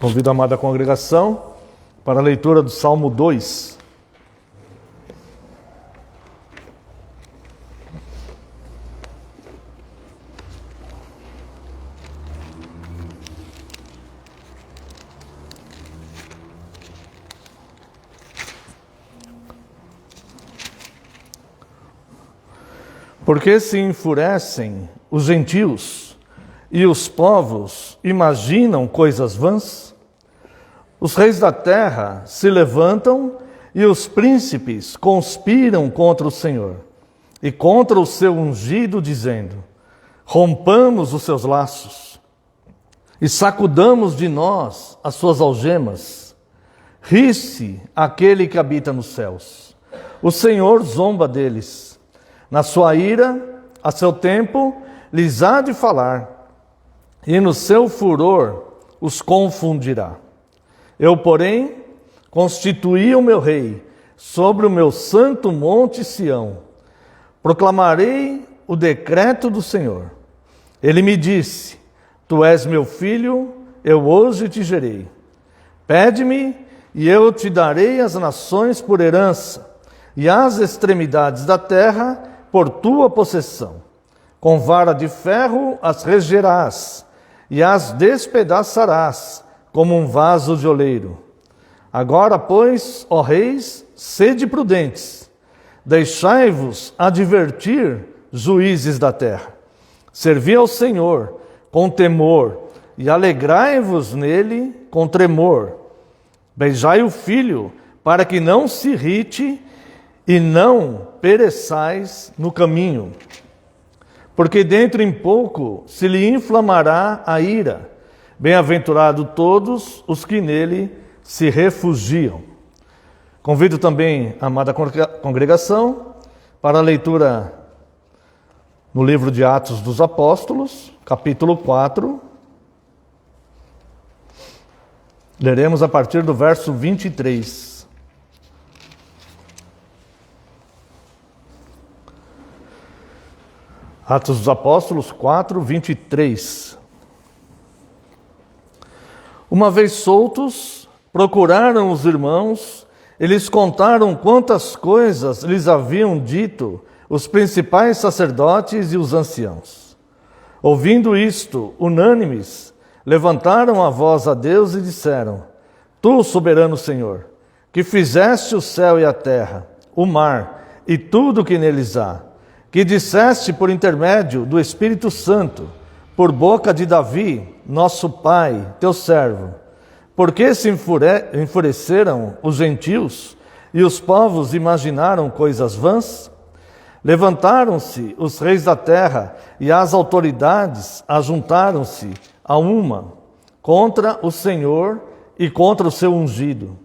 Convido a amada congregação para a leitura do Salmo 2. Porque se enfurecem os gentios e os povos imaginam coisas vãs? Os reis da terra se levantam e os príncipes conspiram contra o Senhor e contra o seu ungido, dizendo: rompamos os seus laços e sacudamos de nós as suas algemas. Ri-se aquele que habita nos céus. O Senhor zomba deles. Na sua ira, a seu tempo, lhes há de falar, e no seu furor os confundirá. Eu, porém, constituí o meu rei sobre o meu santo monte Sião. Proclamarei o decreto do Senhor. Ele me disse: tu és meu filho, eu hoje te gerei. Pede-me, e eu te darei as nações por herança, e as extremidades da terra por tua possessão. Com vara de ferro as regerás, e as despedaçarás, como um vaso de oleiro. Agora, pois, ó reis, sede prudentes, deixai-vos advertir, juízes da terra. Servi ao Senhor com temor, e alegrai-vos nele com tremor. Beijai o filho, para que não se irrite, e não pereçais no caminho, porque dentro em pouco se lhe inflamará a ira. Bem-aventurados todos os que nele se refugiam. Convido também a amada congregação para a leitura no livro de Atos dos Apóstolos, capítulo 4. Leremos a partir do verso 23. Atos dos Apóstolos 4, 23. Uma vez soltos, procuraram os irmãos, e lhes contaram quantas coisas lhes haviam dito os principais sacerdotes e os anciãos. Ouvindo isto, unânimes, levantaram a voz a Deus e disseram: tu, soberano Senhor, que fizeste o céu e a terra, o mar e tudo o que neles há, que disseste por intermédio do Espírito Santo, por boca de Davi, nosso pai, teu servo, porque se enfureceram os gentios e os povos imaginaram coisas vãs? Levantaram-se os reis da terra e as autoridades ajuntaram-se a uma contra o Senhor e contra o seu ungido.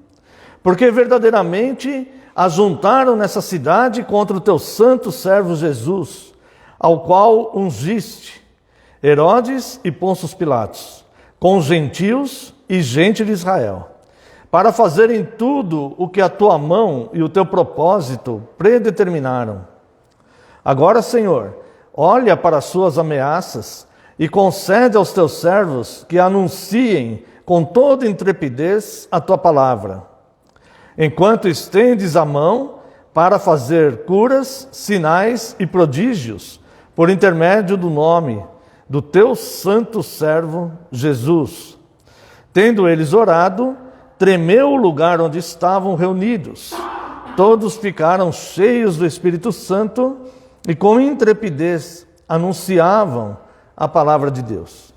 Porque verdadeiramente ajuntaram nessa cidade contra o teu santo servo Jesus, ao qual ungiste, Herodes e Pôncio Pilatos, com gentios e gente de Israel, para fazerem tudo o que a tua mão e o teu propósito predeterminaram. Agora, Senhor, olha para as suas ameaças e concede aos teus servos que anunciem com toda intrepidez a tua palavra, enquanto estendes a mão para fazer curas, sinais e prodígios, por intermédio do nome do teu santo servo Jesus. Tendo eles orado, tremeu o lugar onde estavam reunidos. Todos ficaram cheios do Espírito Santo e com intrepidez anunciavam a palavra de Deus.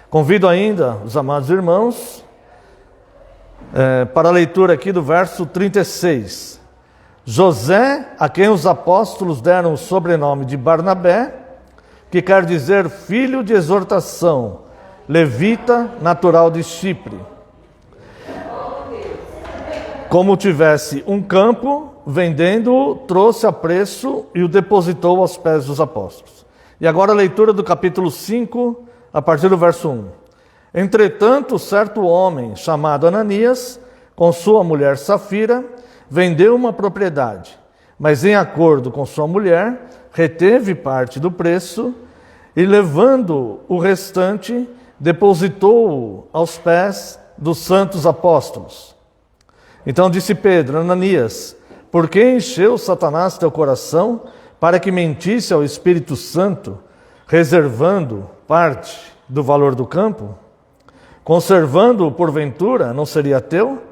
Convido ainda os amados irmãos para a leitura aqui do verso 36. José, a quem os apóstolos deram o sobrenome de Barnabé, que quer dizer filho de exortação, levita, natural de Chipre. Como tivesse um campo, vendendo-o, trouxe a preço e o depositou aos pés dos apóstolos. E agora a leitura do capítulo 5, a partir do verso 1. Entretanto, certo homem, chamado Ananias, com sua mulher Safira, vendeu uma propriedade, mas em acordo com sua mulher, reteve parte do preço e, levando o restante, depositou-o aos pés dos santos apóstolos. Então disse Pedro: Ananias, por que encheu Satanás teu coração para que mentisse ao Espírito Santo, reservando parte do valor do campo? Conservando-o porventura não seria teu?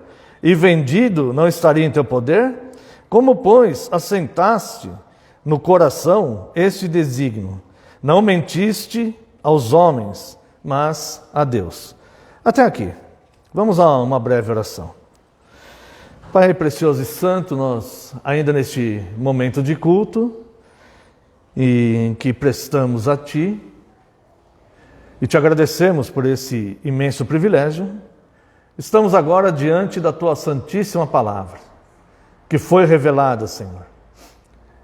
E vendido não estaria em teu poder? Como, pois, assentaste no coração este desígnio? Não mentiste aos homens, mas a Deus. Até aqui. Vamos a uma breve oração. Pai precioso e santo, nós ainda neste momento de culto, em que prestamos a Ti, e Te agradecemos por esse imenso privilégio, estamos agora diante da Tua Santíssima Palavra, que foi revelada, Senhor.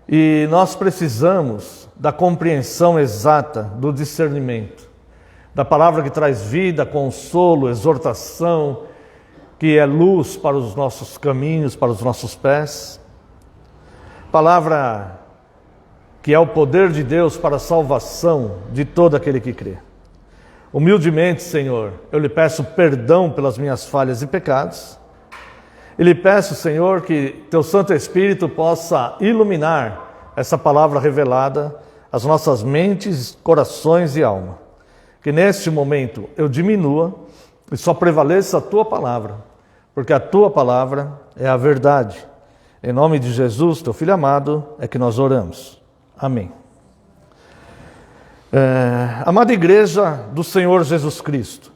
E nós precisamos da compreensão exata, do discernimento, da palavra que traz vida, consolo, exortação, que é luz para os nossos caminhos, para os nossos pés. Palavra que é o poder de Deus para a salvação de todo aquele que crê. Humildemente, Senhor, eu lhe peço perdão pelas minhas falhas e pecados. E lhe peço, Senhor, que Teu Santo Espírito possa iluminar essa palavra revelada, as nossas mentes, corações e alma. Que neste momento eu diminua e só prevaleça a Tua palavra, porque a Tua palavra é a verdade. Em nome de Jesus, Teu Filho amado, é que nós oramos. Amém. Amada Igreja do Senhor Jesus Cristo,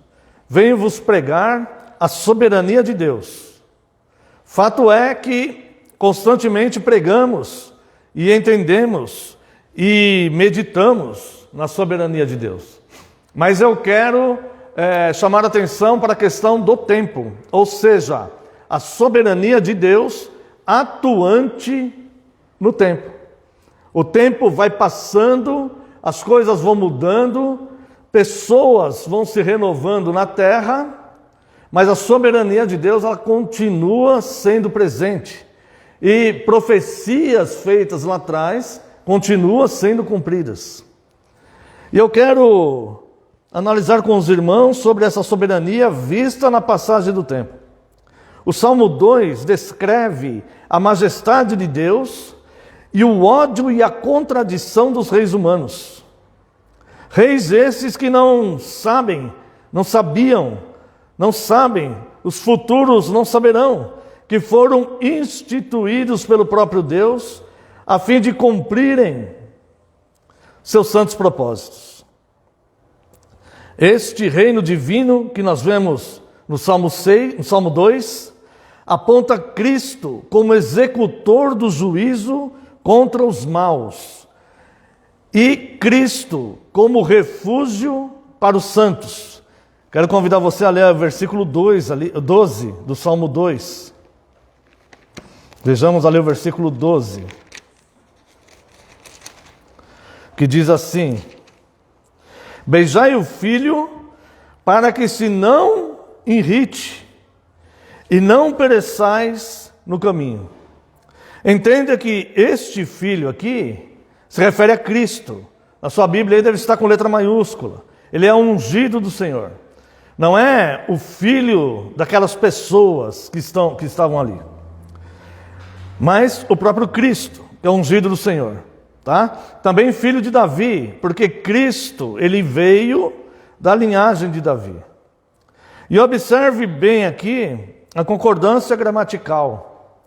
venho vos pregar a soberania de Deus. Fato é que constantemente pregamos e entendemos e meditamos na soberania de Deus. Mas eu quero chamar a atenção para a questão do tempo, ou seja, a soberania de Deus atuante no tempo. O tempo vai passando, as coisas vão mudando, pessoas vão se renovando na terra, mas a soberania de Deus ela continua sendo presente. E profecias feitas lá atrás continuam sendo cumpridas. E eu quero analisar com os irmãos sobre essa soberania vista na passagem do tempo. O Salmo 2 descreve a majestade de Deus e o ódio e a contradição dos reis humanos. Reis esses que não sabem, os futuros não saberão, que foram instituídos pelo próprio Deus a fim de cumprirem seus santos propósitos. Este reino divino que nós vemos no Salmo 2, aponta Cristo como executor do juízo contra os maus e Cristo como refúgio para os santos. Quero convidar você a ler o versículo 12 do Salmo 2. Vejamos ali o versículo 12, que diz assim: beijai o filho para que se não irrite e não pereçais no caminho. Entenda que este filho aqui se refere a Cristo. Na sua Bíblia ele deve estar com letra maiúscula. Ele é ungido do Senhor. Não é o filho daquelas pessoas que estavam ali, mas o próprio Cristo, que é ungido do Senhor. Tá? Também filho de Davi, porque Cristo, ele veio da linhagem de Davi. E observe bem aqui a concordância gramatical.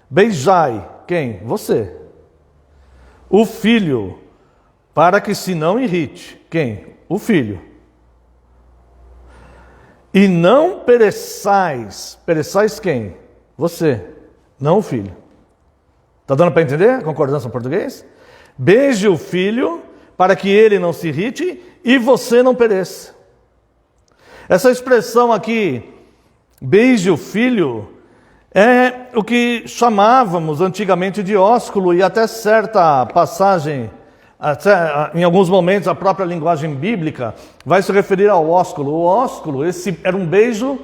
Beijai, quem? Você. O filho, para que se não irrite. Quem? O filho. E não pereçais. Pereçais quem? Você, não o filho. Está dando para entender a concordância em português? Beije o filho, para que ele não se irrite e você não pereça. Essa expressão aqui, beije o filho, é o que chamávamos antigamente de ósculo, e até certa passagem, em alguns momentos a própria linguagem bíblica vai se referir ao ósculo. O ósculo, esse era um beijo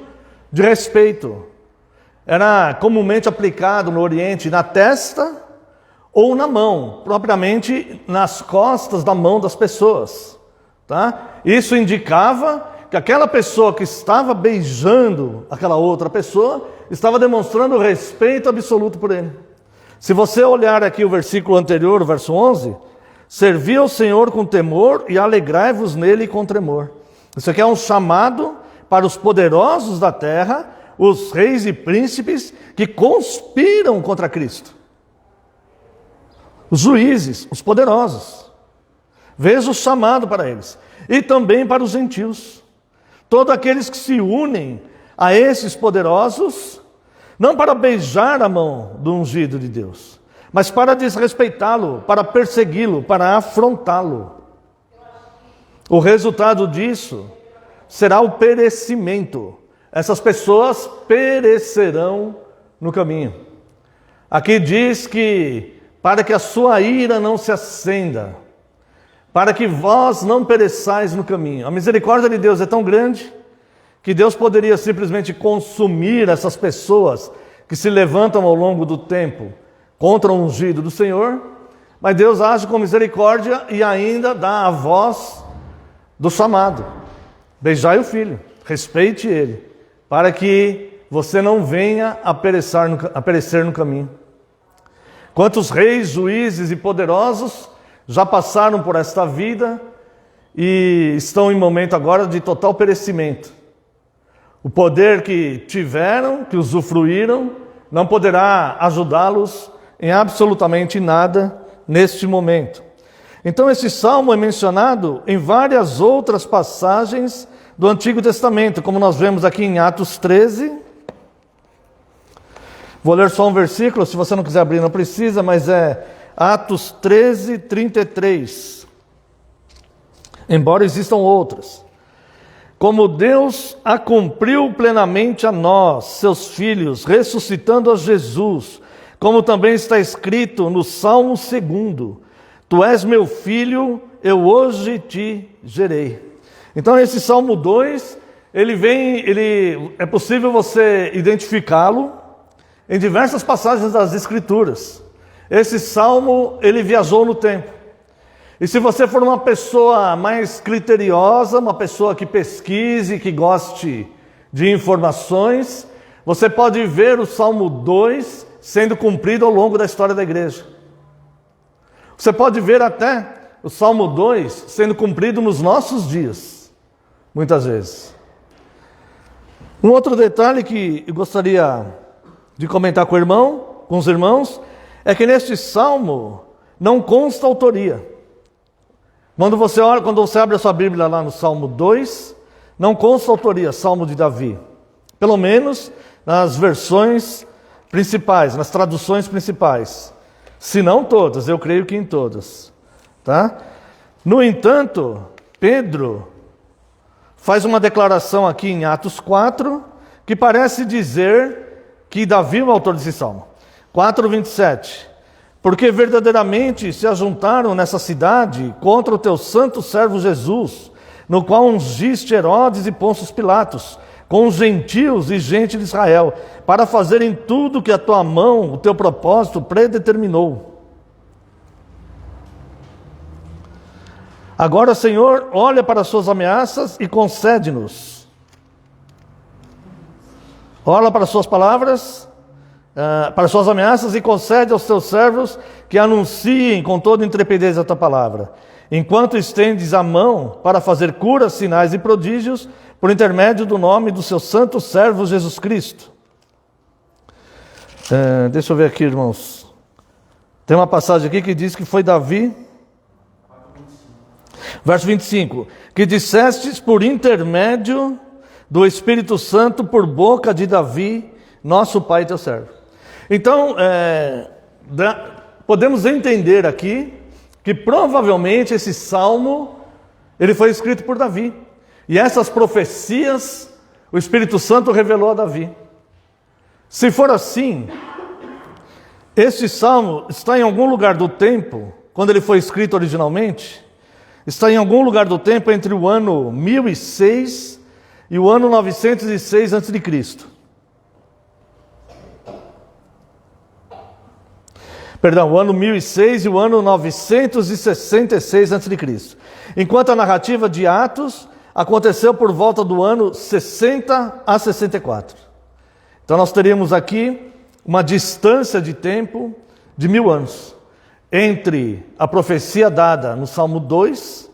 de respeito. Era comumente aplicado no Oriente na testa ou na mão, propriamente nas costas da mão das pessoas. Tá? Isso indicava que aquela pessoa que estava beijando aquela outra pessoa estava demonstrando respeito absoluto por ele. Se você olhar aqui o versículo anterior, o verso 11, servi ao Senhor com temor e alegrai-vos nele com tremor. Isso aqui é um chamado para os poderosos da terra, os reis e príncipes que conspiram contra Cristo. Os juízes, os poderosos. Veja o chamado para eles. E também para os gentios. Todos aqueles que se unem a esses poderosos, não para beijar a mão do ungido de Deus, mas para desrespeitá-lo, para persegui-lo, para afrontá-lo. O resultado disso será o perecimento. Essas pessoas perecerão no caminho. Aqui diz que para que a sua ira não se acenda, para que vós não pereçais no caminho. A misericórdia de Deus é tão grande que Deus poderia simplesmente consumir essas pessoas que se levantam ao longo do tempo contra o ungido do Senhor, mas Deus age com misericórdia e ainda dá a voz do chamado. Beijai o filho, respeite ele, para que você não venha a perecer no caminho. Quantos reis, juízes e poderosos já passaram por esta vida e estão em momento agora de total perecimento. O poder que tiveram, que usufruíram, não poderá ajudá-los em absolutamente nada neste momento. Então esse salmo é mencionado em várias outras passagens do Antigo Testamento, como nós vemos aqui em Atos 13. Vou ler só um versículo, se você não quiser abrir não precisa, mas é Atos 13, 33. Embora existam outras. Como Deus a cumpriu plenamente a nós, seus filhos, ressuscitando a Jesus, como também está escrito no Salmo 2, Tu és meu filho, eu hoje te gerei. Então esse Salmo 2, é possível você identificá-lo em diversas passagens das Escrituras. Esse salmo, ele viajou no tempo. E se você for uma pessoa mais criteriosa, uma pessoa que pesquise, que goste de informações, você pode ver o Salmo 2 sendo cumprido ao longo da história da igreja. Você pode ver até o Salmo 2 sendo cumprido nos nossos dias, muitas vezes. Um outro detalhe que eu gostaria de comentar com os irmãos, é que neste salmo não consta autoria. Quando você abre a sua Bíblia lá no Salmo 2, não consta autoria, Salmo de Davi. Pelo menos nas versões principais, nas traduções principais. Se não todas, eu creio que em todas. Tá? No entanto, Pedro faz uma declaração aqui em Atos 4, que parece dizer que Davi é o autor desse salmo. 4:27. Porque verdadeiramente se ajuntaram nessa cidade contra o teu santo servo Jesus, no qual ungiste Herodes e Pôncio Pilatos, com os gentios e gente de Israel, para fazerem tudo que a tua mão, o teu propósito predeterminou. Agora, Senhor, olha para as suas ameaças e concede-nos. Olha para as suas palavras, para as suas ameaças e concede aos teus servos que anunciem com toda intrepidez a tua palavra, enquanto estendes a mão para fazer curas, sinais e prodígios, por intermédio do nome do seu santo servo Jesus Cristo. Deixa eu ver aqui, irmãos. Tem uma passagem aqui que diz que foi Davi, verso 25, que dissestes por intermédio do Espírito Santo por boca de Davi, nosso pai e teu servo. Então, podemos entender aqui que provavelmente esse salmo, ele foi escrito por Davi. E essas profecias, o Espírito Santo revelou a Davi. Se for assim, este salmo está em algum lugar do tempo, quando ele foi escrito originalmente, está em algum lugar do tempo entre o ano 1006 e o ano 906 a.C. Perdão, o ano 1006 e o ano 966 a.C. Enquanto a narrativa de Atos aconteceu por volta do ano 60 a 64. Então nós teríamos aqui uma distância de tempo de 1000 anos entre a profecia dada no Salmo 2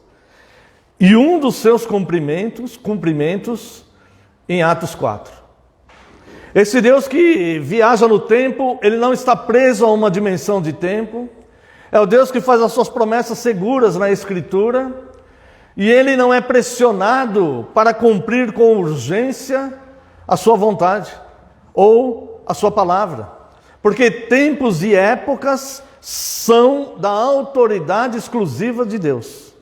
e um dos seus cumprimentos em Atos 4. Esse Deus que viaja no tempo, ele não está preso a uma dimensão de tempo. É o Deus que faz as suas promessas seguras na Escritura. E ele não é pressionado para cumprir com urgência a sua vontade ou a sua palavra. Porque tempos e épocas são da autoridade exclusiva de Deus.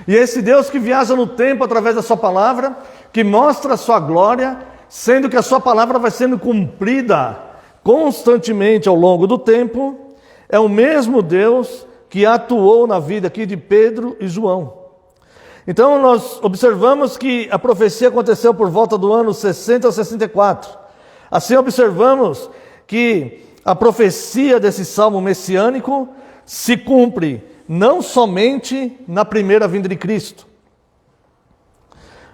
E esse Deus que viaja no tempo através da sua palavra, que mostra a sua glória, sendo que a sua palavra vai sendo cumprida constantemente ao longo do tempo, é o mesmo Deus que atuou na vida aqui de Pedro e João. Então nós observamos que a profecia aconteceu por volta do ano 60 a 64. Assim observamos que a profecia desse salmo messiânico se cumpre não somente na primeira vinda de Cristo,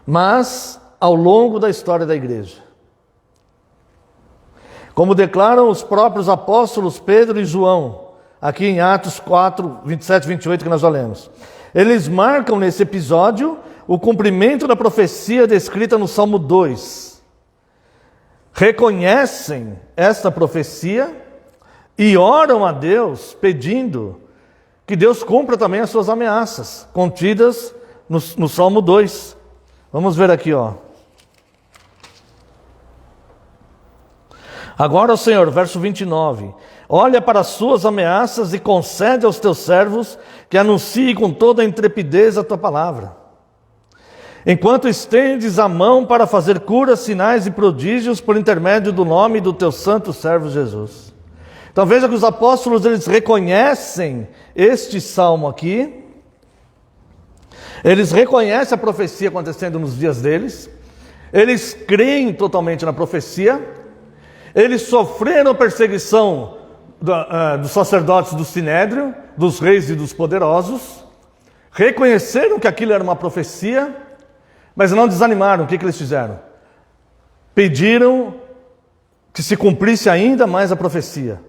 mas ao longo da história da igreja. Como declaram os próprios apóstolos Pedro e João, aqui em Atos 4, 27 e 28 que nós já lemos. Eles marcam nesse episódio o cumprimento da profecia descrita no Salmo 2. Reconhecem esta profecia e oram a Deus pedindo que Deus cumpra também as suas ameaças contidas no Salmo 2. Vamos ver aqui, ó. Agora, Senhor, verso 29, olha para as suas ameaças e concede aos teus servos que anunciem com toda a intrepidez a tua palavra. Enquanto estendes a mão para fazer curas, sinais e prodígios por intermédio do nome do teu santo servo Jesus. Então veja que os apóstolos, eles reconhecem este salmo aqui, eles reconhecem a profecia acontecendo nos dias deles, eles creem totalmente na profecia, eles sofreram perseguição dos sacerdotes do Sinédrio, dos reis e dos poderosos, reconheceram que aquilo era uma profecia, mas não desanimaram. O que eles fizeram? Pediram que se cumprisse ainda mais a profecia,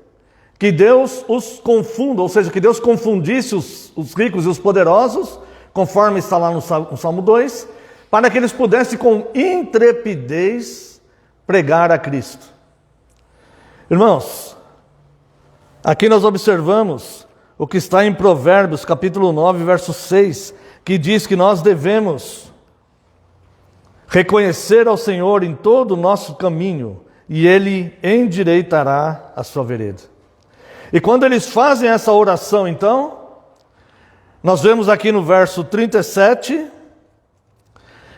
que Deus os confunda, ou seja, que Deus confundisse os ricos e os poderosos, conforme está lá no Salmo 2, para que eles pudessem com intrepidez pregar a Cristo. Irmãos, aqui nós observamos o que está em Provérbios, capítulo 9, verso 6, que diz que nós devemos reconhecer ao Senhor em todo o nosso caminho, e Ele endireitará a sua vereda. E quando eles fazem essa oração, então, nós vemos aqui no verso 37,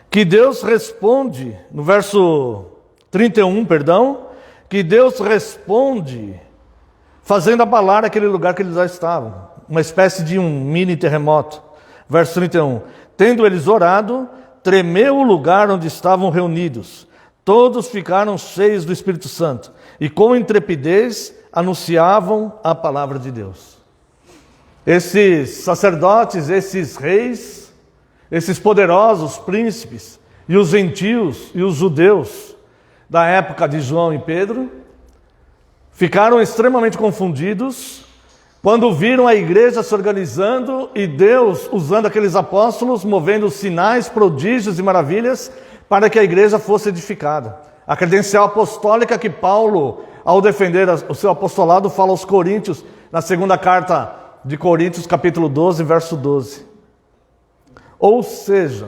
que Deus responde, no verso 31, que Deus responde fazendo abalar aquele lugar que eles já estavam, uma espécie de um mini terremoto. Verso 31, tendo eles orado, tremeu o lugar onde estavam reunidos, todos ficaram cheios do Espírito Santo, e com intrepidez anunciavam a palavra de Deus. Esses sacerdotes, esses reis, esses poderosos príncipes, e os gentios e os judeus da época de João e Pedro, ficaram extremamente confundidos quando viram a igreja se organizando e Deus usando aqueles apóstolos, movendo sinais, prodígios e maravilhas para que a igreja fosse edificada. A credencial apostólica que Paulo, ao defender o seu apostolado, fala aos Coríntios, na segunda carta de Coríntios, capítulo 12, verso 12. Ou seja,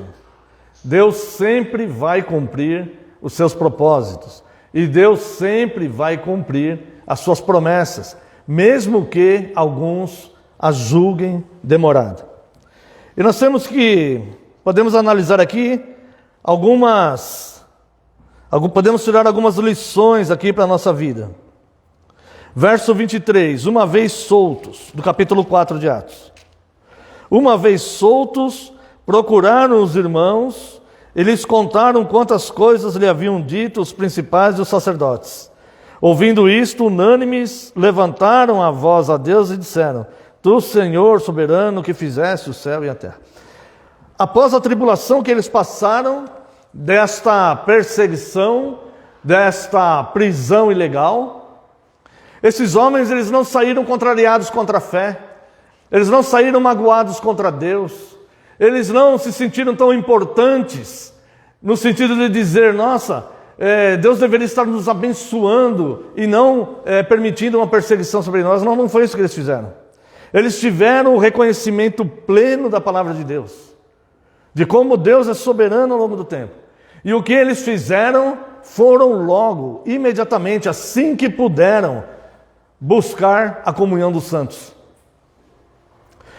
Deus sempre vai cumprir os seus propósitos. E Deus sempre vai cumprir as suas promessas, mesmo que alguns as julguem demorado. E nós podemos analisar aqui podemos tirar algumas lições aqui para a nossa vida. Verso 23, uma vez soltos, do capítulo 4 de Atos. Uma vez soltos, procuraram os irmãos, e lhes contaram quantas coisas lhe haviam dito os principais e os sacerdotes. Ouvindo isto, unânimes, levantaram a voz a Deus e disseram: Tu, Senhor soberano, que fizeste o céu e a terra. após a tribulação que eles passaram, desta perseguição, desta prisão ilegal, esses homens, eles não saíram contrariados contra a fé, eles não saíram magoados contra Deus, eles não se sentiram tão importantes, no sentido de dizer, nossa, Deus deveria estar nos abençoando e não permitindo uma perseguição sobre nós. Não, não foi isso que eles fizeram. Eles tiveram o reconhecimento pleno da palavra de Deus, de como Deus é soberano ao longo do tempo. E o que eles fizeram foram logo, imediatamente, assim que puderam, buscar a comunhão dos santos.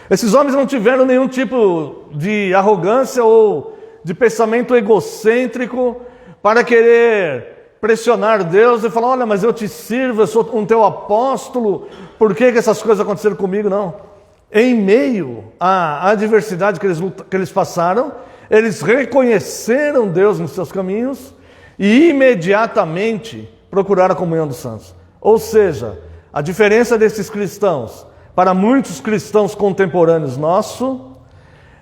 Esses homens não tiveram nenhum tipo de arrogância ou de pensamento egocêntrico para querer pressionar Deus e falar, olha, mas eu te sirvo, eu sou um teu apóstolo, por que essas coisas aconteceram comigo? Não. Em meio à adversidade que eles passaram, eles reconheceram Deus nos seus caminhos e imediatamente procuraram a comunhão dos santos. Ou seja, a diferença desses cristãos para muitos cristãos contemporâneos nossos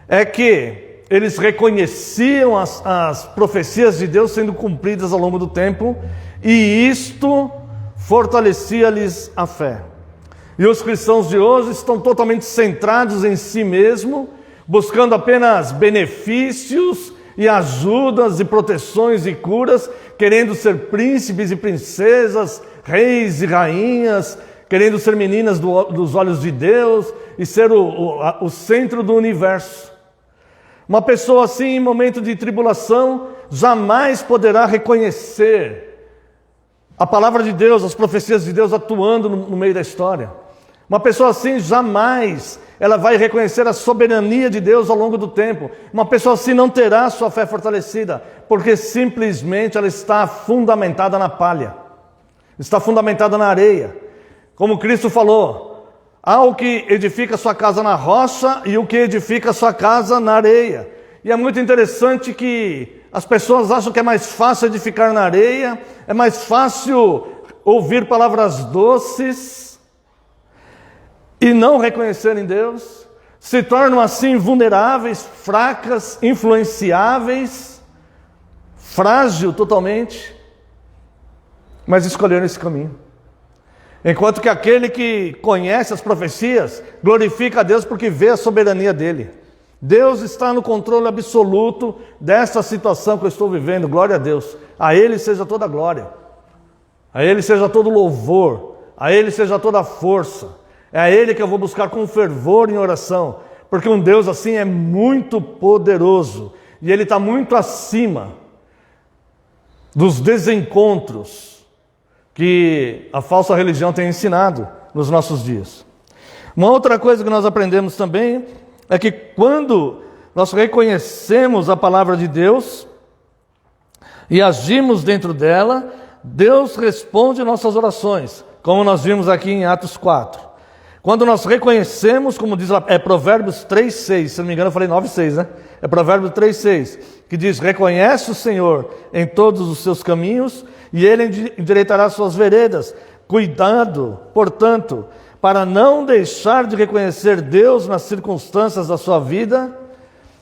é que eles reconheciam as profecias de Deus sendo cumpridas ao longo do tempo, e isto fortalecia-lhes a fé. E os cristãos de hoje estão totalmente centrados em si mesmo, buscando apenas benefícios e ajudas e proteções e curas, querendo ser príncipes e princesas, reis e rainhas, querendo ser meninas dos olhos de Deus e ser o centro do universo. Uma pessoa assim, em momento de tribulação, jamais poderá reconhecer a palavra de Deus, as profecias de Deus atuando no meio da história. Uma pessoa assim, jamais ela vai reconhecer a soberania de Deus ao longo do tempo. Uma pessoa assim não terá sua fé fortalecida, porque simplesmente ela está fundamentada na palha, está fundamentada na areia. Como Cristo falou, há o que edifica sua casa na rocha e o que edifica sua casa na areia. E é muito interessante que as pessoas acham que é mais fácil edificar na areia, é mais fácil ouvir palavras doces e não reconhecerem Deus. Se tornam assim vulneráveis, fracas, influenciáveis, frágil totalmente, mas escolheram esse caminho. Enquanto que aquele que conhece as profecias, glorifica a Deus porque vê a soberania dele. Deus está no controle absoluto dessa situação que eu estou vivendo, glória a Deus. A Ele seja toda a glória, a Ele seja todo louvor, a Ele seja toda a força. É a Ele que eu vou buscar com fervor em oração, porque um Deus assim é muito poderoso e Ele está muito acima dos desencontros que a falsa religião tem ensinado nos nossos dias. Uma outra coisa que nós aprendemos também é que quando nós reconhecemos a palavra de Deus e agimos dentro dela, Deus responde nossas orações, como nós vimos aqui em Atos 4. Quando nós reconhecemos, como diz Provérbios 3,6, se não me engano eu falei 9,6, né? É Provérbios 3,6, que diz, reconhece o Senhor em todos os seus caminhos e Ele endireitará suas veredas. Cuidado, portanto, para não deixar de reconhecer Deus nas circunstâncias da sua vida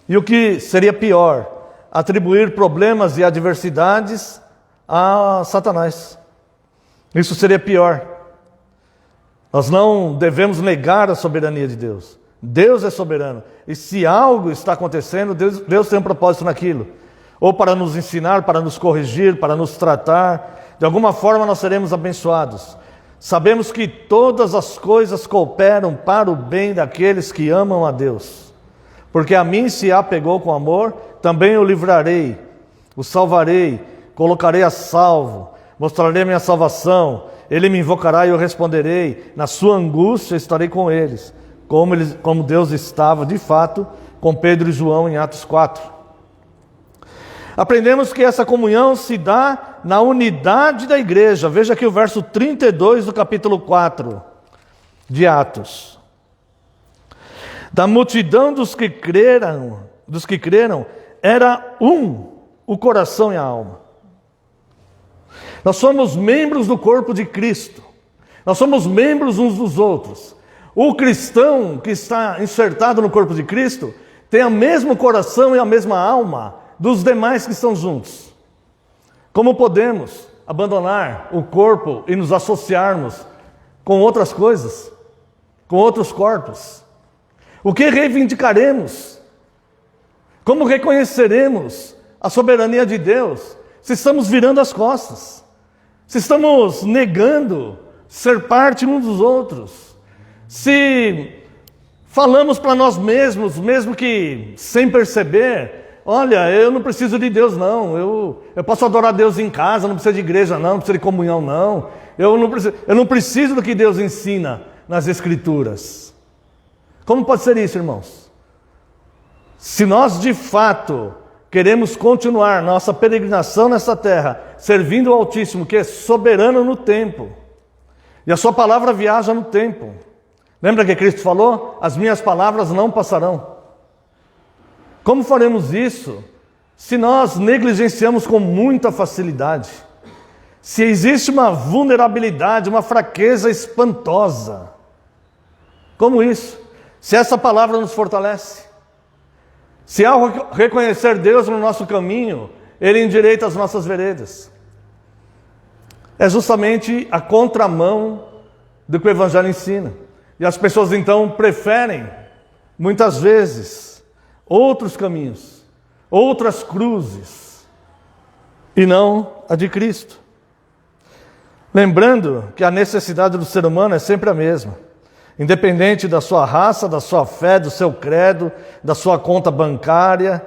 e o que seria pior, atribuir problemas e adversidades a Satanás. Isso seria pior. Nós não devemos negar a soberania de Deus. Deus é soberano. E se algo está acontecendo, Deus tem um propósito naquilo. Ou para nos ensinar, para nos corrigir, para nos tratar. De alguma forma nós seremos abençoados. Sabemos que todas as coisas cooperam para o bem daqueles que amam a Deus. Porque a mim se apegou com amor, também o livrarei, o salvarei, colocarei a salvo, mostrarei minha salvação. Ele me invocará e eu responderei. Na sua angústia estarei com eles. Como Deus estava, de fato, com Pedro e João em Atos 4. Aprendemos que essa comunhão se dá na unidade da igreja. Veja aqui o verso 32 do capítulo 4 de Atos. Da multidão dos que creram, era o coração e a alma. Nós somos membros do corpo de Cristo. Nós somos membros uns dos outros. O cristão que está enxertado no corpo de Cristo tem o mesmo coração e a mesma alma dos demais que estão juntos. Como podemos abandonar o corpo e nos associarmos com outras coisas, com outros corpos? O que reivindicaremos? Como reconheceremos a soberania de Deus se estamos virando as costas? Se estamos negando ser parte uns dos outros? Se falamos para nós mesmos, mesmo que sem perceber, olha, eu não preciso de Deus não, eu posso adorar Deus em casa, não precisa de igreja não, não precisa de comunhão não, eu não preciso do que Deus ensina nas Escrituras. Como pode ser isso, irmãos? Se nós de fato queremos continuar nossa peregrinação nessa terra, servindo o Altíssimo, que é soberano no tempo, e a sua palavra viaja no tempo. Lembra que Cristo falou? As minhas palavras não passarão. Como faremos isso se nós negligenciamos com muita facilidade? Se existe uma vulnerabilidade, uma fraqueza espantosa. Como isso? Se essa palavra nos fortalece. Se ao reconhecer Deus no nosso caminho, Ele endireita as nossas veredas. É justamente a contramão do que o Evangelho ensina. E as pessoas então preferem, muitas vezes, outros caminhos, outras cruzes, e não a de Cristo. Lembrando que a necessidade do ser humano é sempre a mesma. Independente da sua raça, da sua fé, do seu credo, da sua conta bancária,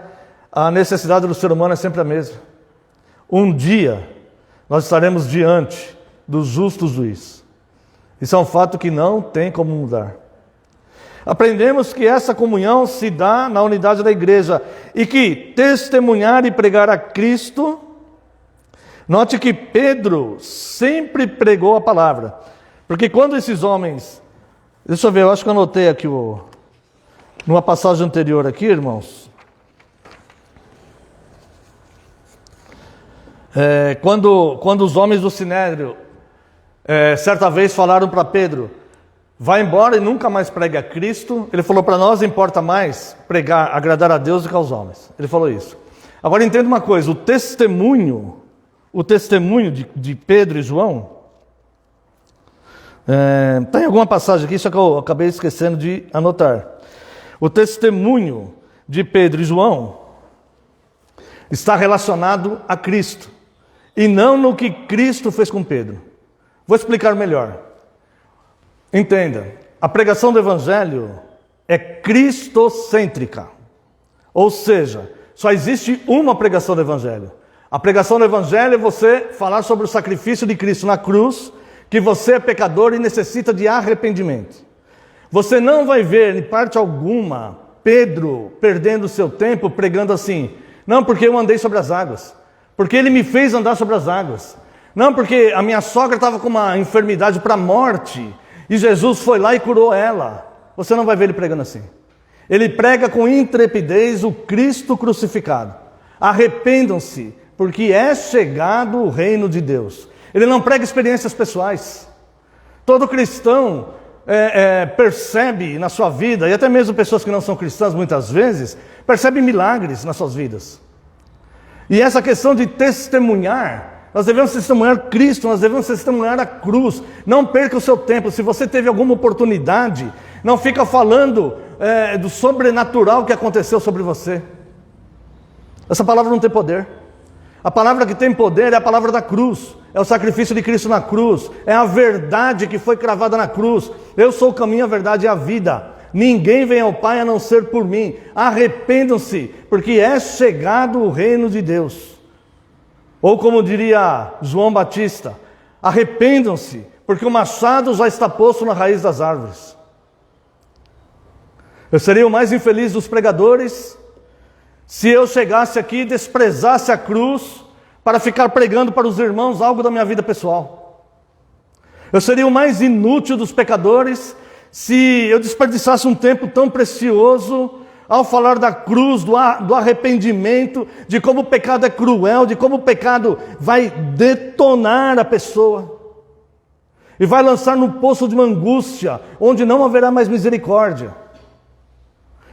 a necessidade do ser humano é sempre a mesma. Um dia, nós estaremos diante do justo juiz. Isso é um fato que não tem como mudar. Aprendemos que essa comunhão se dá na unidade da igreja e que testemunhar e pregar a Cristo. Note que Pedro sempre pregou a palavra. Porque quando esses homens... Deixa eu ver, eu acho que eu anotei aqui numa passagem anterior aqui, irmãos. Quando os homens do Sinédrio, certa vez falaram para Pedro, vai embora e nunca mais pregue a Cristo. Ele falou, para nós importa mais pregar, agradar a Deus do que aos homens. Ele falou isso. Agora entenda uma coisa, o testemunho de Pedro e João, tem alguma passagem aqui, só que eu acabei esquecendo de anotar. O testemunho de Pedro e João está relacionado a Cristo, e não no que Cristo fez com Pedro. Vou explicar melhor. Entenda, a pregação do Evangelho é cristocêntrica. Ou seja, só existe uma pregação do Evangelho. A pregação do Evangelho é você falar sobre o sacrifício de Cristo na cruz, que você é pecador e necessita de arrependimento. Você não vai ver, em parte alguma, Pedro perdendo o seu tempo pregando assim, não porque eu andei sobre as águas, porque ele me fez andar sobre as águas, não porque a minha sogra estava com uma enfermidade para a morte, e Jesus foi lá e curou ela. Você não vai ver ele pregando assim. Ele prega com intrepidez o Cristo crucificado. Arrependam-se, porque é chegado o reino de Deus. Ele não prega experiências pessoais. Todo cristão percebe na sua vida, e até mesmo pessoas que não são cristãs muitas vezes, percebem milagres nas suas vidas. E essa questão de testemunhar, nós devemos testemunhar Cristo, nós devemos testemunhar a cruz. Não perca o seu tempo. Se você teve alguma oportunidade, não fica falando do sobrenatural que aconteceu sobre você. Essa palavra não tem poder. A palavra que tem poder é a palavra da cruz, é o sacrifício de Cristo na cruz, é a verdade que foi cravada na cruz. Eu sou o caminho, a verdade e a vida. Ninguém vem ao Pai a não ser por mim. Arrependam-se, porque é chegado o reino de Deus. Ou como diria João Batista, arrependam-se, porque o machado já está posto na raiz das árvores. Eu seria o mais infeliz dos pregadores se eu chegasse aqui e desprezasse a cruz para ficar pregando para os irmãos algo da minha vida pessoal. Eu seria o mais inútil dos pecadores se eu desperdiçasse um tempo tão precioso ao falar da cruz, do arrependimento, de como o pecado é cruel, de como o pecado vai detonar a pessoa e vai lançar no poço de uma angústia onde não haverá mais misericórdia.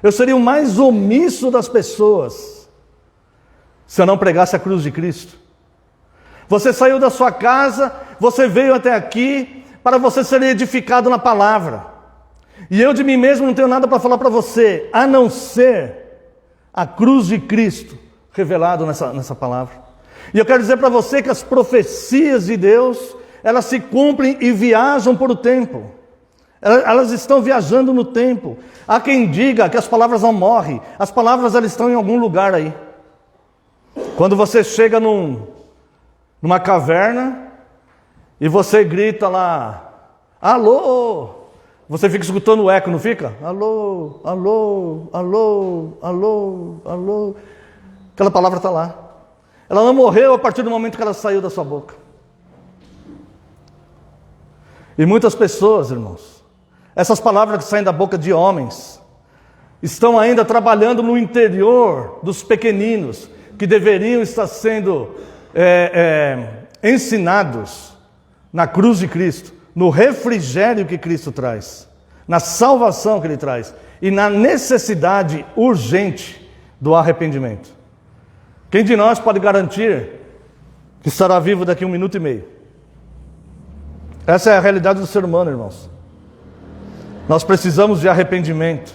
Eu seria o mais omisso das pessoas se eu não pregasse a cruz de Cristo. Você saiu da sua casa, você veio até aqui para você ser edificado na palavra. E eu de mim mesmo não tenho nada para falar para você, a não ser a cruz de Cristo revelado nessa palavra. E eu quero dizer para você que as profecias de Deus, elas se cumprem e viajam por o tempo. Elas estão viajando no tempo. Há quem diga que as palavras não morrem. As palavras, elas estão em algum lugar aí. Quando você chega numa caverna e você grita lá, alô, você fica escutando o eco, não fica? Alô, alô, alô, alô, alô. Aquela palavra está lá. Ela não morreu a partir do momento que ela saiu da sua boca. E muitas pessoas, irmãos, essas palavras que saem da boca de homens, estão ainda trabalhando no interior dos pequeninos, que deveriam estar sendo ensinados na cruz de Cristo, no refrigério que Cristo traz, na salvação que Ele traz, e na necessidade urgente do arrependimento. Quem de nós pode garantir que estará vivo daqui a 1 minuto e meio? Essa é a realidade do ser humano, irmãos. Nós precisamos de arrependimento.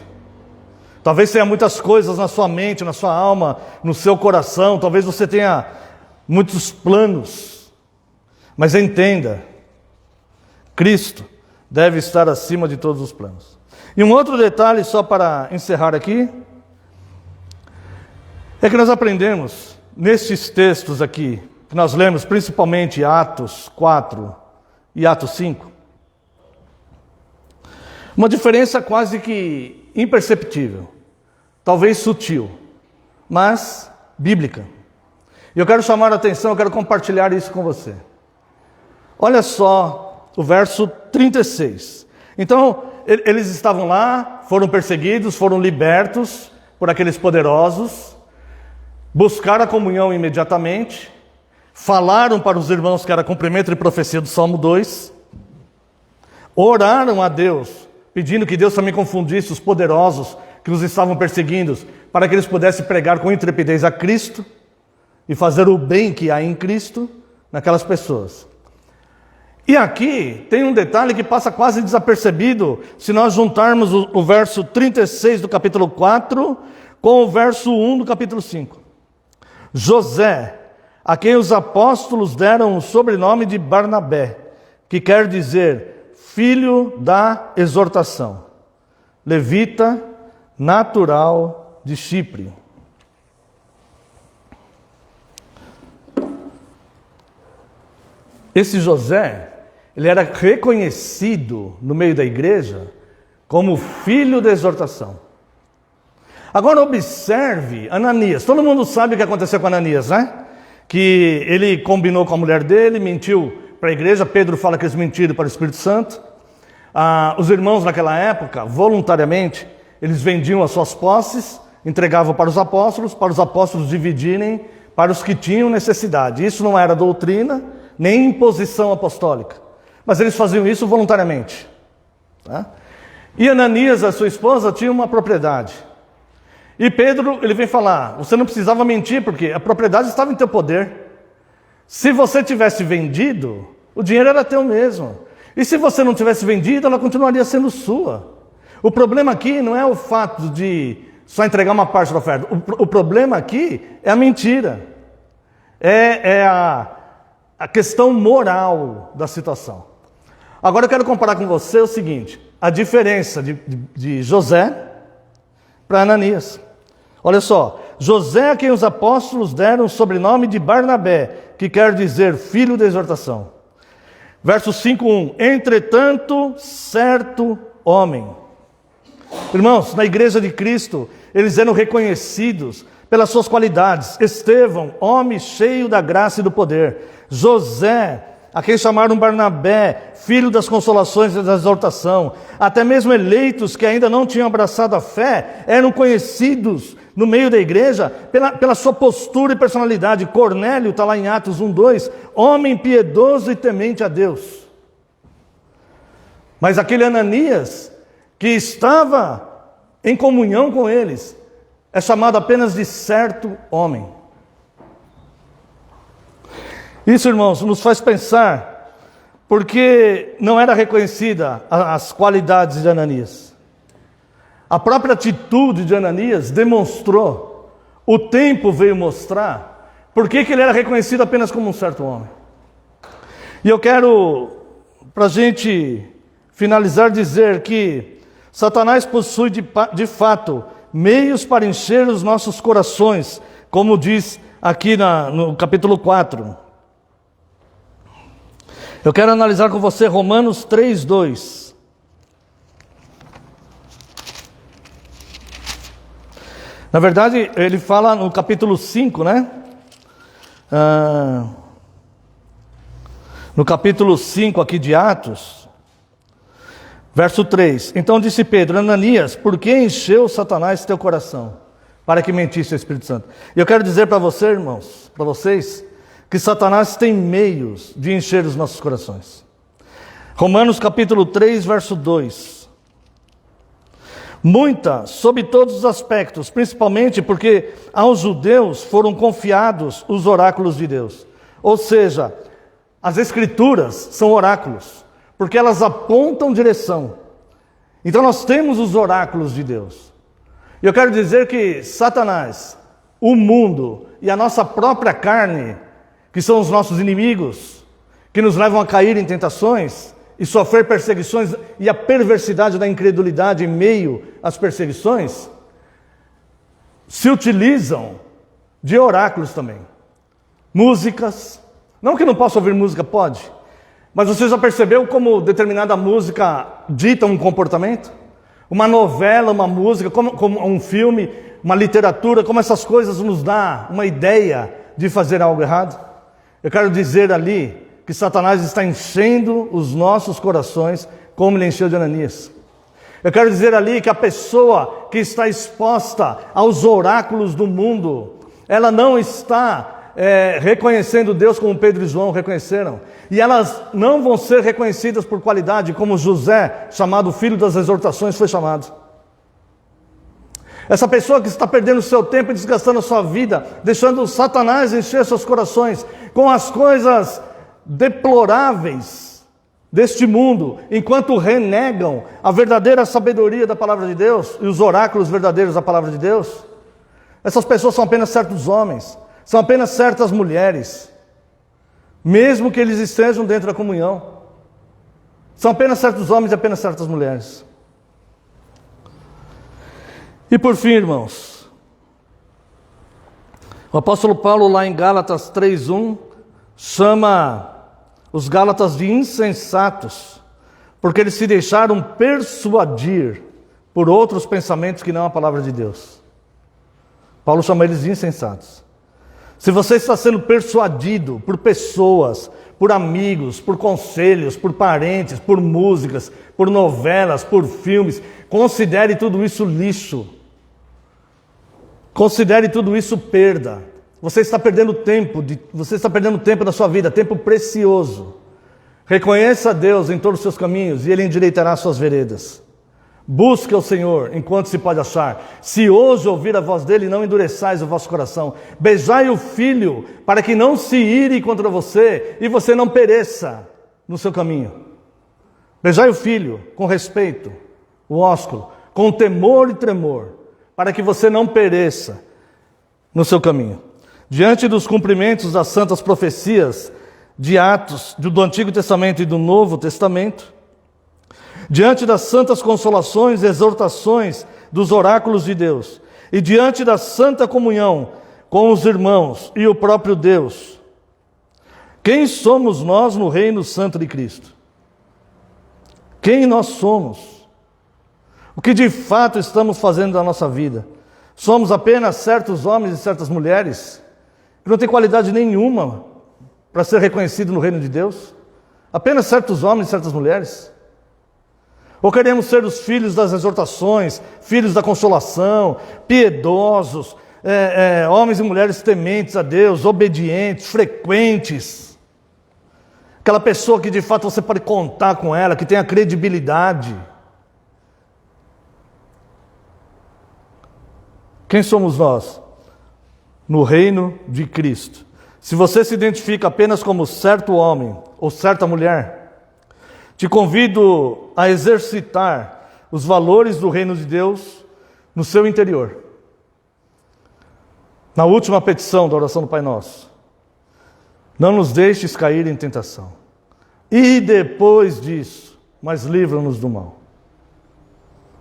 Talvez tenha muitas coisas na sua mente, na sua alma, no seu coração. Talvez você tenha muitos planos. Mas entenda, Cristo deve estar acima de todos os planos. E um outro detalhe, só para encerrar aqui, é que nós aprendemos nestes textos aqui, que nós lemos principalmente Atos 4 e Atos 5, uma diferença quase que imperceptível, talvez sutil, mas bíblica. E eu quero chamar a atenção, eu quero compartilhar isso com você. Olha só o verso 36. Então, eles estavam lá, foram perseguidos, foram libertos por aqueles poderosos, buscaram a comunhão imediatamente, falaram para os irmãos que era cumprimento de profecia do Salmo 2, oraram a Deus, pedindo que Deus também confundisse os poderosos que os estavam perseguindo, para que eles pudessem pregar com intrepidez a Cristo e fazer o bem que há em Cristo naquelas pessoas. E aqui tem um detalhe que passa quase desapercebido, se nós juntarmos o verso 36 do capítulo 4 com o verso 1 do capítulo 5. José, a quem os apóstolos deram o sobrenome de Barnabé, que quer dizer filho da exortação, levita, natural de Chipre. Esse José, ele era reconhecido no meio da igreja como filho da exortação. Agora observe Ananias. Todo mundo sabe o que aconteceu com Ananias, né? Que ele combinou com a mulher dele, mentiu para a igreja. Pedro fala que eles mentiram para o Espírito Santo. Os irmãos naquela época, voluntariamente, eles vendiam as suas posses, entregavam para os apóstolos dividirem para os que tinham necessidade. Isso não era doutrina, nem imposição apostólica. Mas eles faziam isso voluntariamente. Tá? E Ananias, a sua esposa, tinha uma propriedade. E Pedro, ele vem falar, você não precisava mentir, porque a propriedade estava em teu poder. Se você tivesse vendido, o dinheiro era teu mesmo. E se você não tivesse vendido, ela continuaria sendo sua. O problema aqui não é o fato de só entregar uma parte da oferta. O problema aqui é a mentira. É a questão moral da situação. Agora eu quero comparar com você o seguinte, a diferença de José para Ananias. Olha só, José a quem os apóstolos deram o sobrenome de Barnabé, que quer dizer filho da exortação. Verso 5:1, entretanto, certo homem. Irmãos, na igreja de Cristo, eles eram reconhecidos pelas suas qualidades. Estevão, homem cheio da graça e do poder. José, a quem chamaram Barnabé, filho das consolações e da exortação. Até mesmo eleitos que ainda não tinham abraçado a fé, eram conhecidos no meio da igreja pela sua postura e personalidade. Cornélio, está lá em Atos 1:2, homem piedoso e temente a Deus. Mas aquele Ananias, que estava em comunhão com eles, é chamado apenas de certo homem. Isso, irmãos, nos faz pensar, porque não era reconhecida as qualidades de Ananias. A própria atitude de Ananias demonstrou, o tempo veio mostrar, por que ele era reconhecido apenas como um certo homem. E eu quero, para a gente finalizar, dizer que Satanás possui de fato meios para encher os nossos corações, como diz aqui no capítulo 4. Eu quero analisar com você Romanos 3:2. Na verdade, ele fala no capítulo 5, né? No capítulo 5 aqui de Atos, verso 3. Então disse Pedro: Ananias, por que encheu Satanás teu coração? Para que mentisse o Espírito Santo. E eu quero dizer para você, irmãos, para vocês, que Satanás tem meios de encher os nossos corações. Romanos capítulo 3, verso 2. Muita, sob todos os aspectos, principalmente porque aos judeus foram confiados os oráculos de Deus. Ou seja, as escrituras são oráculos, porque elas apontam direção. Então nós temos os oráculos de Deus. E eu quero dizer que Satanás, o mundo e a nossa própria carne, que são os nossos inimigos, que nos levam a cair em tentações e sofrer perseguições, e a perversidade da incredulidade em meio às perseguições, se utilizam de oráculos também. Músicas, não que não possa ouvir música, pode, mas você já percebeu como determinada música dita um comportamento? Uma novela, uma música, como um filme, uma literatura, como essas coisas nos dá uma ideia de fazer algo errado? Eu quero dizer ali que Satanás está enchendo os nossos corações como ele encheu de Ananias. Eu quero dizer ali que a pessoa que está exposta aos oráculos do mundo, ela não está reconhecendo Deus como Pedro e João reconheceram. E elas não vão ser reconhecidas por qualidade, como José, chamado filho das exortações, foi chamado. Essa pessoa que está perdendo o seu tempo e desgastando a sua vida, deixando Satanás encher seus corações com as coisas deploráveis deste mundo, enquanto renegam a verdadeira sabedoria da palavra de Deus e os oráculos verdadeiros da palavra de Deus. Essas pessoas são apenas certos homens, são apenas certas mulheres, mesmo que eles estejam dentro da comunhão. São apenas certos homens e apenas certas mulheres. E por fim, irmãos, o apóstolo Paulo lá em Gálatas 3:1 chama os gálatas de insensatos, porque eles se deixaram persuadir por outros pensamentos que não a palavra de Deus. Paulo chama eles de insensatos. Se você está sendo persuadido por pessoas, por amigos, por conselhos, por parentes, por músicas, por novelas, por filmes, considere tudo isso lixo. Considere tudo isso perda. Você está perdendo tempo da sua vida, tempo precioso. Reconheça a Deus em todos os seus caminhos e Ele endireitará as suas veredas. Busque ao Senhor enquanto se pode achar. Se hoje ouvir a voz dEle, não endureçais o vosso coração. Beijai o Filho, para que não se ire contra você e você não pereça no seu caminho. Beijai o Filho com respeito, o ósculo, com temor e tremor, para que você não pereça no seu caminho. Diante dos cumprimentos das santas profecias de Atos, do Antigo Testamento e do Novo Testamento, diante das santas consolações e exortações dos oráculos de Deus, e diante da santa comunhão com os irmãos e o próprio Deus, quem somos nós no reino santo de Cristo? Quem nós somos? O que de fato estamos fazendo da nossa vida? Somos apenas certos homens e certas mulheres que não têm qualidade nenhuma para ser reconhecido no reino de Deus? Apenas certos homens e certas mulheres? Ou queremos ser os filhos das exortações, filhos da consolação, piedosos, homens e mulheres tementes a Deus, obedientes, frequentes? Aquela pessoa que de fato você pode contar com ela, que tem a credibilidade. Quem somos nós? No reino de Cristo. Se você se identifica apenas como certo homem ou certa mulher, te convido a exercitar os valores do reino de Deus no seu interior. Na última petição da oração do Pai Nosso, não nos deixes cair em tentação. E depois disso, mas livra-nos do mal.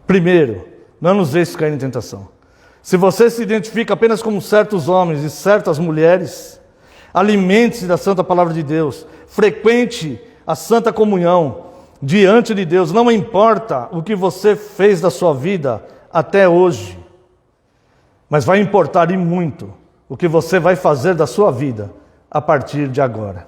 Primeiro, não nos deixes cair em tentação. Se você se identifica apenas como certos homens e certas mulheres, alimente-se da santa palavra de Deus, frequente a santa comunhão diante de Deus, não importa o que você fez da sua vida até hoje, mas vai importar e muito o que você vai fazer da sua vida a partir de agora.